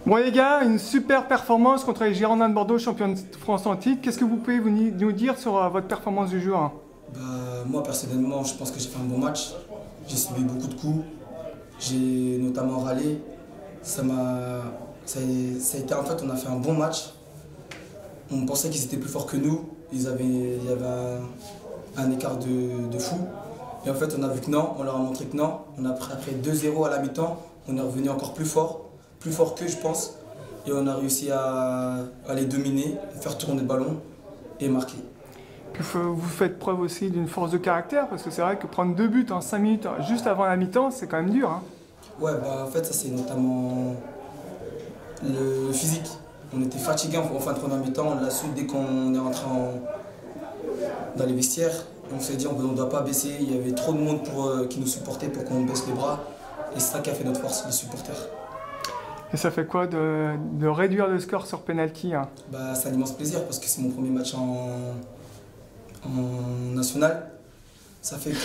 Bon les gars, une super performance contre les Girondins de Bordeaux, champions de France en titre. Qu'est-ce que vous pouvez nous dire sur votre performance du jour? Moi personnellement, je pense que j'ai fait un bon match. J'ai subi beaucoup de coups. J'ai notamment râlé. Ça a été en fait, on a fait un bon match. On pensait qu'ils étaient plus forts que nous. Il y avait un écart de fou. Et en fait, on a vu que non. On leur a montré que non. On a pris après 2-0 à la mi-temps. On est revenu encore plus fort qu'eux, je pense. Et on a réussi à les dominer, faire tourner le ballon et marquer. Puis vous faites preuve aussi d'une force de caractère, parce que c'est vrai que prendre 2 buts en 5 minutes juste avant la mi-temps, c'est quand même dur. Hein. Ouais, en fait, ça c'est notamment le physique. On était fatigués en fin de première mi-temps, on l'a su dès qu'on est rentré dans les vestiaires. On s'est dit on ne doit pas baisser, il y avait trop de monde qui nous supportait pour qu'on baisse les bras. Et c'est ça qui a fait notre force, les supporters. Et ça fait quoi de réduire le score sur penalty hein? C'est un immense plaisir parce que c'est mon premier match en national. Ça fait que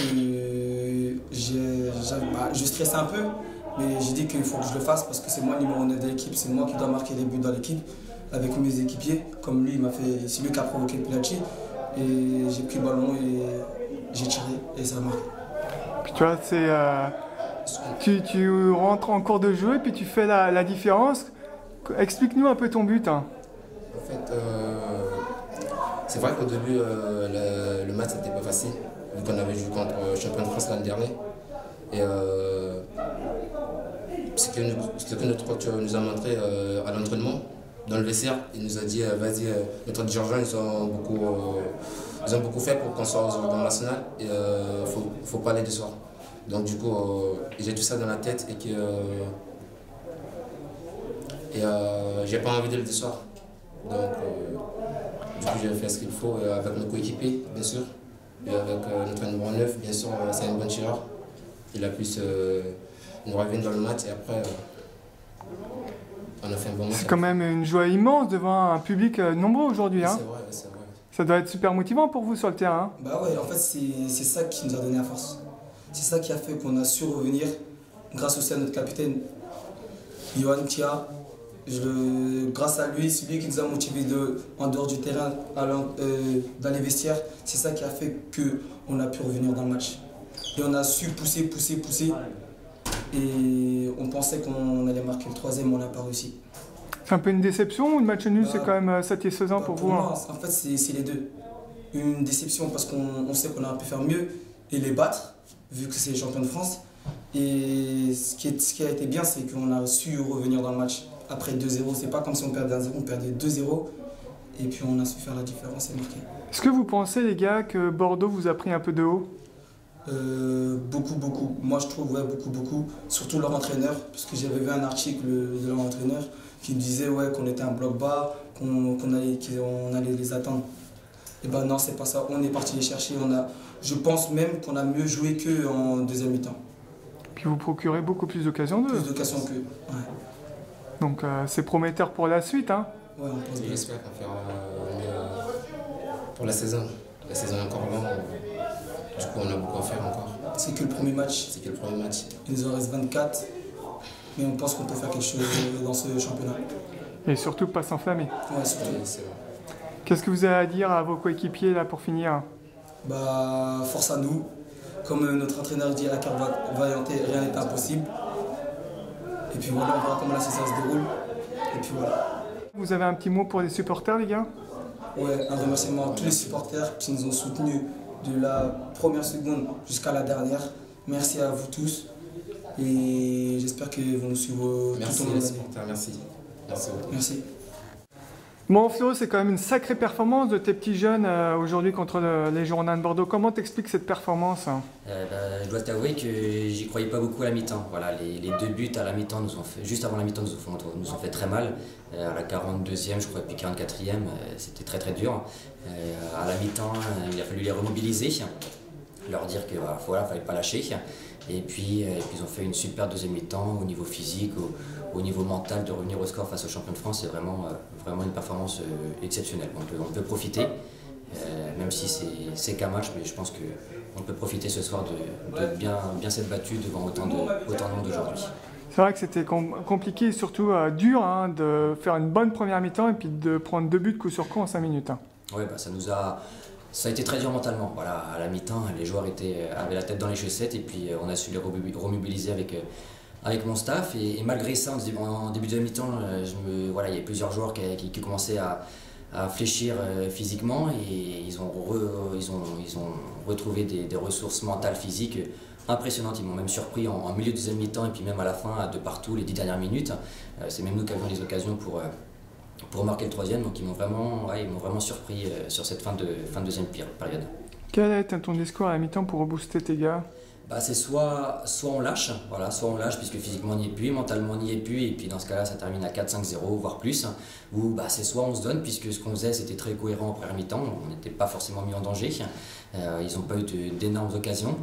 je stressais un peu, mais j'ai dit qu'il faut que je le fasse parce que c'est moi le numéro 9 de l'équipe, c'est moi qui dois marquer les buts dans l'équipe avec mes équipiers. Comme lui, c'est lui qui a provoqué le penalty. Et j'ai pris le ballon et j'ai tiré et ça a marqué. Puis tu vois, tu rentres en cours de jeu et puis tu fais la différence. Explique-nous un peu ton but. Hein. En fait, c'est vrai qu'au début, le match n'était pas facile, vu qu'on avait joué contre le champion de France l'année dernière. Et ce que notre coach nous a montré à l'entraînement, dans le vestiaire, il nous a dit vas-y, notre dirigeant, ils ont beaucoup fait pour qu'on soit dans le national et faut pas aller décevoir. Donc du coup, j'ai tout ça dans la tête et que j'ai pas envie de le décevoir. Donc du coup, j'ai fait ce qu'il faut avec nos coéquipiers, bien sûr, et avec notre numéro 9, bien sûr, c'est un bon tireur. Il a pu nous revenir dans le match et après, on a fait un bon match. C'est quand même une joie immense devant un public nombreux aujourd'hui. Hein. C'est vrai, c'est vrai. Ça doit être super motivant pour vous sur le terrain. Ouais, en fait, c'est ça qui nous a donné la force. C'est ça qui a fait qu'on a su revenir, grâce aussi à notre capitaine, Yohan Kia. Grâce à lui, c'est lui qui nous a motivés en dehors du terrain, dans les vestiaires. C'est ça qui a fait qu'on a pu revenir dans le match. Et on a su pousser. Et on pensait qu'on allait marquer le 3e, mais on n'a pas réussi. C'est un peu une déception ou le match nul, c'est quand même satisfaisant pour vous moi, en fait, c'est les deux. Une déception parce qu'on sait qu'on aurait pu faire mieux et les battre, vu que c'est les champions de France. Et ce qui a été bien, c'est qu'on a su revenir dans le match après 2-0. C'est pas comme si on perdait 1-0, on perdait 2-0. Et puis on a su faire la différence et marquer. Est-ce que vous pensez, les gars, que Bordeaux vous a pris un peu de haut? Beaucoup. Moi, je trouve, ouais, beaucoup. Surtout leur entraîneur, parce que j'avais vu un article de leur entraîneur qui disait qu'on était un bloc bas, qu'on allait les attendre. Et non, c'est pas ça. On est parti les chercher. Je pense même qu'on a mieux joué qu'eux en deuxième mi-temps. Puis vous procurez beaucoup plus d'occasions d'eux. Plus d'occasions qu'eux, ouais. Donc c'est prometteur pour la suite. Hein. Ouais, on pense bien. J'espère qu'on fera mieux pour la saison. La saison est encore longue. Du coup, on a beaucoup à faire encore. C'est que le premier match. Il nous en reste 24. Mais on pense qu'on peut faire quelque chose dans ce championnat. Et surtout pas s'enflammer. Ouais, surtout. Qu'est-ce que vous avez à dire à vos coéquipiers là pour finir? Force à nous. Comme notre entraîneur dit à la carte vaillante, rien n'est impossible. Et puis voilà, on verra comment la saison se déroule. Et puis voilà. Vous avez un petit mot pour les supporters, les gars? Ouais, un remerciement à tous les supporters qui nous ont soutenus de la première seconde jusqu'à la dernière. Merci à vous tous. Et j'espère qu'ils vont nous suivre tout au long de l'année. Merci. Merci. Bon Flo, c'est quand même une sacrée performance de tes petits jeunes aujourd'hui contre les Girondins de Bordeaux. Comment t'expliques cette performance? Je dois t'avouer que j'y croyais pas beaucoup à la mi-temps. Voilà, les 2 buts à la mi-temps juste avant la mi-temps nous ont fait très mal. À la 42e, je crois, puis 44e, c'était très dur. À la mi-temps, il a fallu les remobiliser, leur dire qu'il fallait pas lâcher. Et puis ils ont fait une super deuxième mi-temps au niveau physique, au niveau mental, de revenir au score face aux champions de France. C'est vraiment une performance exceptionnelle. On peut profiter, même si c'est qu'un match, mais je pense qu'on peut profiter ce soir de bien s'être battu devant autant de monde aujourd'hui. C'est vrai que c'était compliqué et surtout dur hein, de faire une bonne première mi-temps et puis de prendre 2 buts coup sur coup en 5 minutes. Hein. Oui, bah, ça a été très dur mentalement. Voilà, à la mi-temps, les joueurs avaient la tête dans les chaussettes et puis on a su les remobiliser avec mon staff. Et malgré ça, en début de mi-temps, voilà, il y a plusieurs joueurs qui commençaient à fléchir physiquement et ils ont retrouvé des ressources mentales, physiques impressionnantes. Ils m'ont même surpris en milieu de deuxième mi-temps et puis même à la fin, de partout, les 10 dernières minutes. C'est même nous qui avions les occasions pour marquer le troisième, donc ils m'ont vraiment surpris sur cette fin de deuxième période. Quel est ton discours à la mi-temps pour rebooster tes gars? Bah, c'est soit on lâche, voilà, soit on lâche puisque physiquement on n'y est plus, mentalement on n'y est plus, et puis dans ce cas-là ça termine à 4-5-0 voire plus, ou bah, c'est soit on se donne puisque ce qu'on faisait c'était très cohérent en première mi-temps, on n'était pas forcément mis en danger, ils n'ont pas eu d'énormes occasions,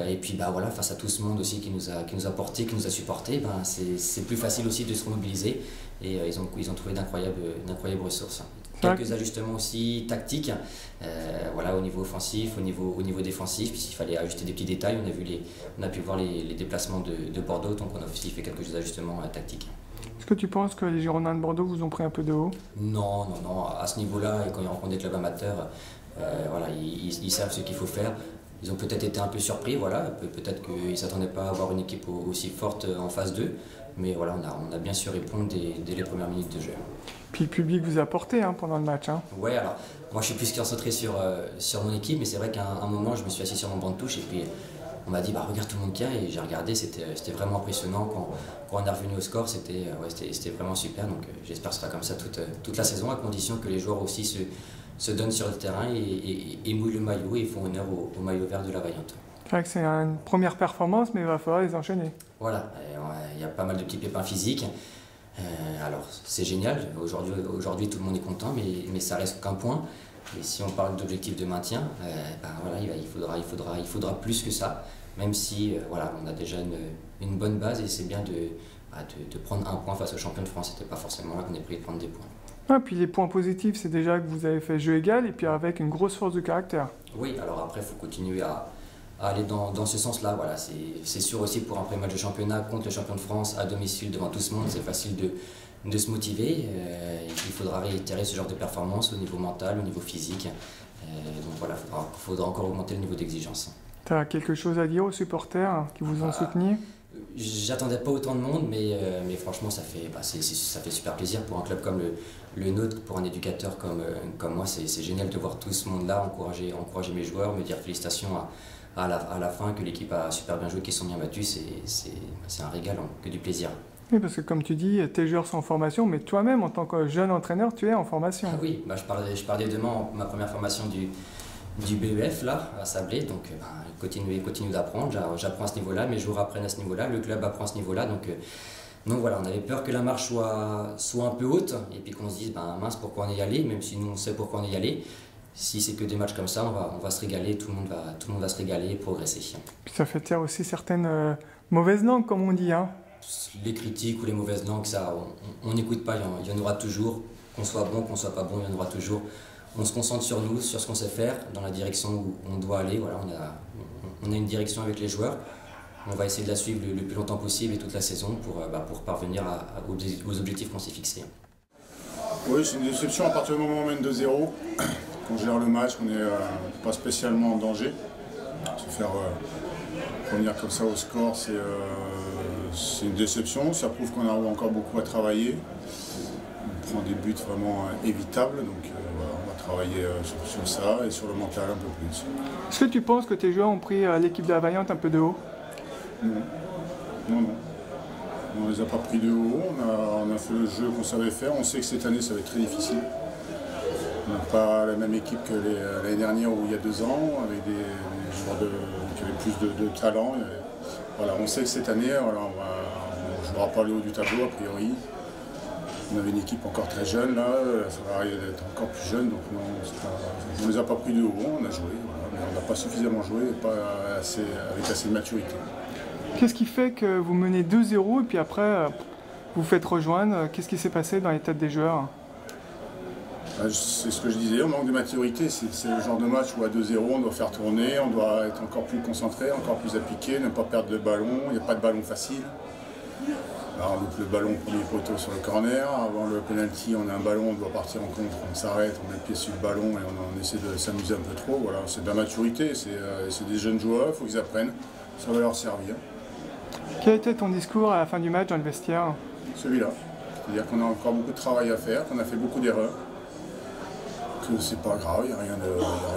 et puis bah, voilà, face à tout ce monde aussi qui nous a porté, qui nous a supporté, bah, c'est plus facile aussi de se remobiliser et ils ont trouvé d'incroyables ressources. Quelques ajustements aussi tactiques, voilà, au niveau offensif, au niveau défensif, puisqu'il fallait ajuster des petits détails. On a pu voir les déplacements de Bordeaux, donc on a aussi fait quelques ajustements tactiques. Est-ce que tu penses que les Girondins de Bordeaux vous ont pris un peu de haut? Non, à ce niveau-là, et quand ils rencontrent des clubs amateurs, voilà, ils savent ce qu'il faut faire. Ils ont peut-être été un peu surpris, voilà, peut-être qu'ils ne s'attendaient pas à avoir une équipe aussi forte en phase 2, mais voilà, on a bien su répondre dès les premières minutes de jeu. Puis le public vous a porté hein, pendant le match. Hein. Ouais, alors moi je suis plus concentré sur mon équipe, mais c'est vrai qu'à un moment je me suis assis sur mon banc de touche et puis on m'a dit bah regarde tout le monde qu'il y a et j'ai regardé, c'était vraiment impressionnant quand on est revenu au score, c'était vraiment super, donc j'espère que ce sera comme ça toute la saison à condition que les joueurs aussi se donnent sur le terrain et mouillent le maillot et font honneur au maillot vert de la Vaillante. C'est vrai que c'est une première performance mais il va falloir les enchaîner. Voilà, il y a pas mal de petits pépins physiques. Alors c'est génial, aujourd'hui tout le monde est content, mais ça reste qu'un point. Et si on parle d'objectif de maintien, ben voilà, il faudra plus que ça, même si voilà, on a déjà une bonne base et c'est bien de prendre un point face aux champions de France. C'était pas forcément là qu'on est pris de prendre des points. Ah, puis les points positifs, c'est déjà que vous avez fait jeu égal et puis avec une grosse force de caractère. Oui, alors après il faut continuer à aller dans ce sens-là. Voilà, c'est sûr aussi pour un pré-match de championnat contre le champion de France à domicile devant tout ce monde, c'est facile de se motiver. Il faudra réitérer ce genre de performance au niveau mental, au niveau physique. Donc voilà, il faudra encore augmenter le niveau d'exigence. Tu as quelque chose à dire aux supporters qui vous ont soutenu? J'attendais pas autant de monde, mais franchement ça fait super plaisir pour un club comme le nôtre, pour un éducateur comme moi. C'est génial de voir tout ce monde-là encourager mes joueurs, me dire félicitations à la fin, que l'équipe a super bien joué, qu'ils sont bien battus, c'est un régal, que du plaisir. Oui, parce que comme tu dis, tes joueurs sont en formation, mais toi-même, en tant que jeune entraîneur, tu es en formation. Ah oui, bah, je parlais demain, ma première formation du BEF, là, à Sablé, donc continue d'apprendre, j'apprends à ce niveau-là, mes joueurs apprennent à ce niveau-là, le club apprend à ce niveau-là, donc voilà, on avait peur que la marche soit un peu haute, et puis qu'on se dise, ben mince, pourquoi on est y allé, même si nous on sait pourquoi on est y allé. Si c'est que des matchs comme ça, on va se régaler, tout le monde va se régaler et progresser. Puis ça fait taire aussi certaines mauvaises langues, comme on dit. Hein. Les critiques ou les mauvaises langues, ça, on n'écoute pas, il y en aura toujours. Qu'on soit bon, qu'on soit pas bon, il y en aura toujours. On se concentre sur nous, sur ce qu'on sait faire, dans la direction où on doit aller. Voilà, on a une direction avec les joueurs. On va essayer de la suivre le plus longtemps possible et toute la saison pour parvenir aux objectifs qu'on s'est fixés. Oui, c'est une déception à partir du moment où on mène 2-0. On gère le match, on n'est pas spécialement en danger. Se faire revenir comme ça au score, c'est une déception. Ça prouve qu'on a encore beaucoup à travailler. On prend des buts vraiment évitables, donc voilà, on va travailler sur ça et sur le mental un peu plus. Est-ce que tu penses que tes joueurs ont pris l'équipe de la Vaillante un peu de haut? Non. On ne les a pas pris de haut, on a fait le jeu qu'on savait faire. On sait que cette année ça va être très difficile. On n'a pas la même équipe que l'année dernière ou il y a 2 ans, avec des joueurs qui avaient plus de talent. Voilà, on sait que cette année, voilà, on ne jouera pas le haut du tableau a priori. On avait une équipe encore très jeune, là, ça va arriver d'être encore plus jeune, donc non, on ne les a pas pris de haut, on a joué, voilà, mais on n'a pas suffisamment joué et pas avec assez de maturité. Qu'est-ce qui fait que vous menez 2-0 et puis après vous faites rejoindre? Qu'est-ce qui s'est passé dans les têtes des joueurs? C'est ce que je disais, on manque de maturité, c'est le genre de match où à 2-0 on doit faire tourner, on doit être encore plus concentré, encore plus appliqué, ne pas perdre de ballon, il n'y a pas de ballon facile. Alors, on loupe le ballon au premier poteau sur le corner. Avant le penalty, on a un ballon, on doit partir en contre, on s'arrête, on met le pied sur le ballon et on essaie de s'amuser un peu trop. Voilà, c'est de la maturité, c'est des jeunes joueurs, il faut qu'ils apprennent, ça va leur servir. Quel était ton discours à la fin du match dans le vestiaire? Celui-là. C'est-à-dire qu'on a encore beaucoup de travail à faire, qu'on a fait beaucoup d'erreurs, que c'est pas grave, il n'y a rien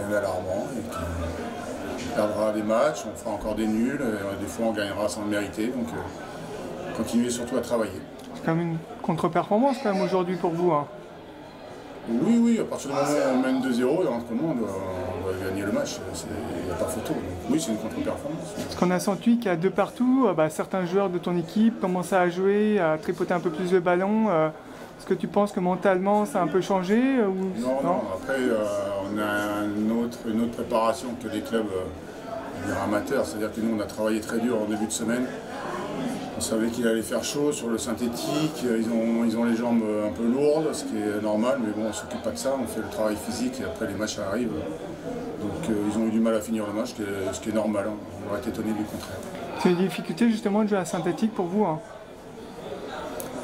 d'alarmant, et qu'on perdra des matchs, on fera encore des nuls, et des fois on gagnera sans le mériter, donc continuez surtout à travailler. C'est quand même une contre-performance quand même aujourd'hui pour vous. Hein. Oui, à partir du moment où on mène 2-0, on doit gagner le match, il n'y a pas photo. Donc, oui, c'est une contre-performance. Parce qu'on a senti qu'à 2 partout, certains joueurs de ton équipe commençaient à jouer, à tripoter un peu plus le ballon. Est-ce que tu penses que mentalement ça a un peu changé Non. Après, on a une autre préparation que les clubs amateurs. C'est-à-dire que nous, on a travaillé très dur en début de semaine. On savait qu'il allait faire chaud sur le synthétique, ils ont les jambes un peu lourdes, ce qui est normal, mais bon, on ne s'occupe pas de ça, on fait le travail physique et après les matchs arrivent. Donc ils ont eu du mal à finir le match, ce qui est normal, hein. On aurait été étonné du contraire. C'est une difficulté justement de jouer à synthétique pour vous? Hein.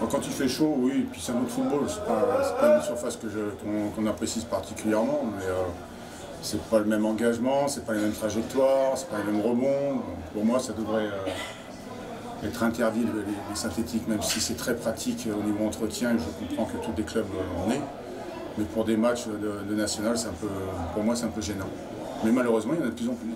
Quand il fait chaud, oui, puis c'est un autre football, c'est pas une surface qu'on apprécie particulièrement, mais c'est pas le même engagement, c'est pas les mêmes trajectoires, c'est pas les mêmes rebonds. Pour moi, ça devrait être interdit les synthétiques, même si c'est très pratique au niveau entretien, et je comprends que tous les clubs en aient. Mais pour des matchs de national, pour moi c'est un peu gênant. Mais malheureusement, il y en a de plus en plus.